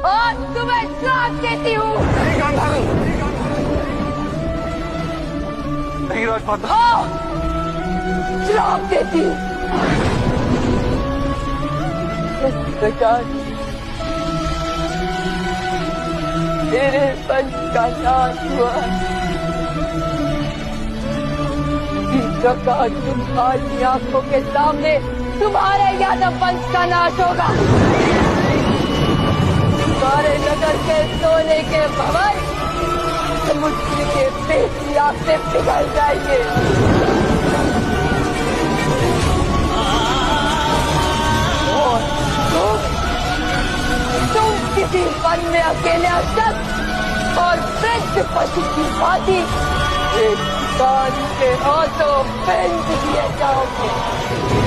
आज तुम्हें श्राप देती हूँ। नहीं राजमाता। हाँ, श्राप देती हूँ। इस प्रकार तेरे वंश का नाश हुआ। इस प्रकार तुम्हारी आंखों के सामने तुम्हारे यादव वंश का नाश होगा। तुम्हारे नगर के सोने के भवन समुद्र के बेसी आग से पिघल जाएंगे। और तुम किसी वन में अकेले अशक्त और वृद्ध पशु की भांति एक कान के हाथों फेंक दिए जाओगे।